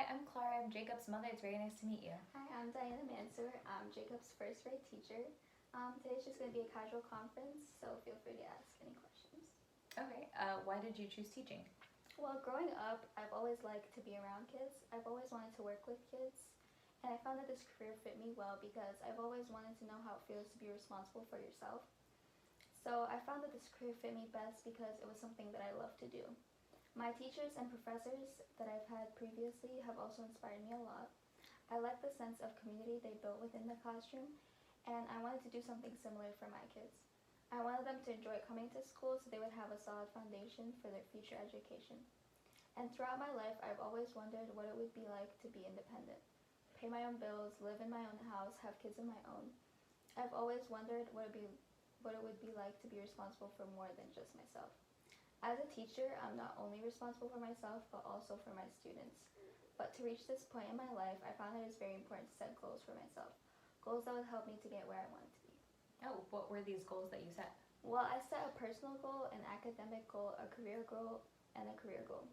I'm Clara. I'm Jacob's mother. It's very nice to meet you. Hi, I'm Diana Mansour. I'm Jacob's first grade teacher. Today's just going to be a casual conference, so feel free to ask any questions. Okay, why did you choose teaching? Well, growing up, I've always liked to be around kids. I've always wanted to work with kids, and I found that this career fit me well because I've always wanted to know how it feels to be responsible for yourself. So I found that this career fit me best because it was something that I love to do. My teachers and professors that I've had previously have also inspired me a lot. I like the sense of community they built within the classroom, and I wanted to do something similar for my kids. I wanted them to enjoy coming to school so they would have a solid foundation for their future education. And throughout my life, I've always wondered what it would be like to be independent, pay my own bills, live in my own house, have kids of my own. I've always wondered what it would be like to be responsible for more than just myself. As a teacher, I'm not only responsible for myself, but also for my students. But to reach this point in my life, I found that it's very important to set goals for myself. Goals that would help me to get where I wanted to be. Oh, what were these goals that you set? Well, I set a personal goal, an academic goal, a career goal, and a career goal.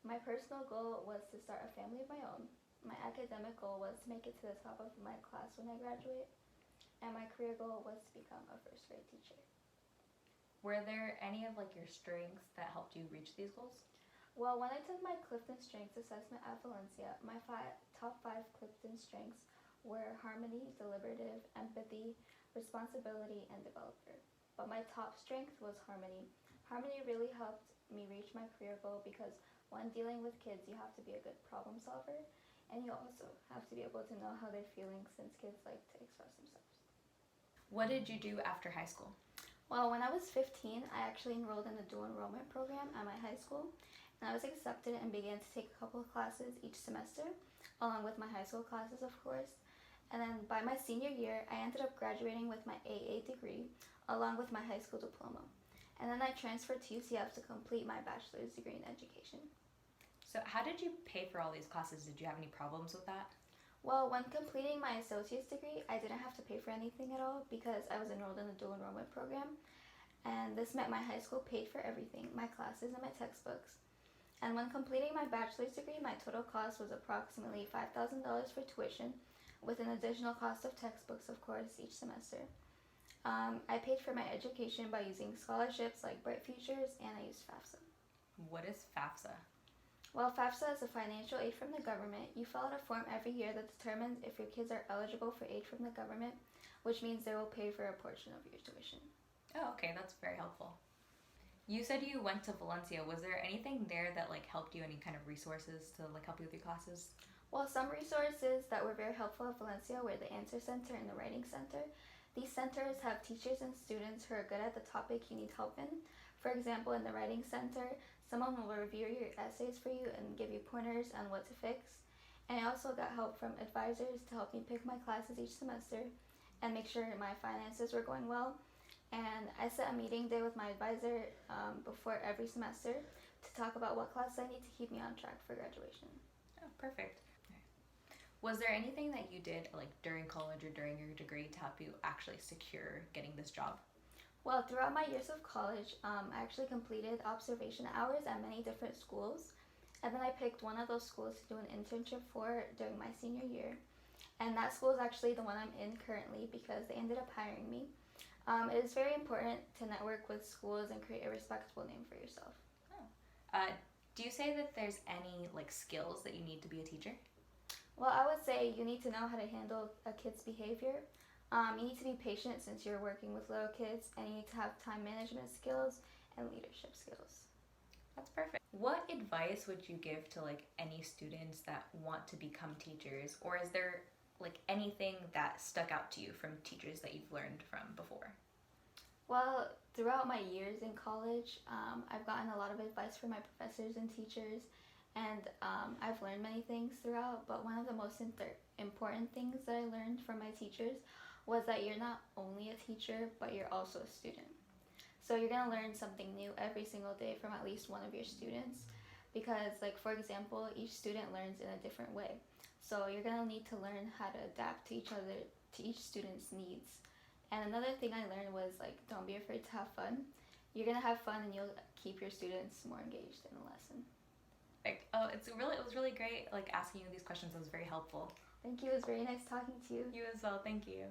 My personal goal was to start a family of my own. My academic goal was to make it to the top of my class when I graduate. And my career goal was to become a first grade teacher. Were there any of your strengths that helped you reach these goals? Well, when I took my Clifton Strengths assessment at Valencia, my top 5 Clifton strengths were harmony, deliberative, empathy, responsibility, and developer. But my top strength was harmony. Harmony really helped me reach my career goal because when dealing with kids, you have to be a good problem solver, and you also have to be able to know how they're feeling since kids like to express themselves. What did you do after high school? Well, when I was 15, I actually enrolled in the dual enrollment program at my high school, and I was accepted and began to take a couple of classes each semester, along with my high school classes, of course. And then by my senior year, I ended up graduating with my AA degree, along with my high school diploma. And then I transferred to UCF to complete my bachelor's degree in education. So how did you pay for all these classes? Did you have any problems with that? Well, when completing my associate's degree, I didn't have to pay for anything at all because I was enrolled in the dual enrollment program. And this meant my high school paid for everything, my classes and my textbooks. And when completing my bachelor's degree, my total cost was approximately $5,000 for tuition, with an additional cost of textbooks, of course, each semester. I paid for my education by using scholarships like Bright Futures, and I used FAFSA. What is FAFSA? Well, FAFSA is a financial aid from the government. You fill out a form every year that determines if your kids are eligible for aid from the government, which means they will pay for a portion of your tuition. Oh, okay, that's very helpful. You said you went to Valencia. Was there anything there that helped you, any kind of resources to help you with your classes? Well, some resources that were very helpful at Valencia were the Answer Center and the Writing Center. These centers have teachers and students who are good at the topic you need help in. For example, in the Writing Center, someone will review your essays for you and give you pointers on what to fix. And I also got help from advisors to help me pick my classes each semester and make sure my finances were going well. And I set a meeting day with my advisor before every semester to talk about what classes I need to keep me on track for graduation. Oh, perfect. Was there anything that you did during college or during your degree to help you actually secure getting this job? Well, throughout my years of college, I actually completed observation hours at many different schools. And then I picked one of those schools to do an internship for during my senior year. And that school is actually the one I'm in currently because they ended up hiring me. It is very important to network with schools and create a respectable name for yourself. Oh. Do you say that there's any skills that you need to be a teacher? Well, I would say you need to know how to handle a kid's behavior. You need to be patient since you're working with little kids, and you need to have time management skills and leadership skills. That's perfect. What advice would you give to any students that want to become teachers, or is there anything that stuck out to you from teachers that you've learned from before? Well, throughout my years in college, I've gotten a lot of advice from my professors and teachers, and I've learned many things throughout, but one of the most important things that I learned from my teachers was that you're not only a teacher, but you're also a student. So you're going to learn something new every single day from at least one of your students, because for example, each student learns in a different way. So you're going to need to learn how to adapt to each student's needs. And another thing I learned was don't be afraid to have fun. You're going to have fun and you'll keep your students more engaged in the lesson. Perfect. Oh, it was really great like asking you these questions. It was very helpful. Thank you. It was very nice talking to you. You as well. Thank you.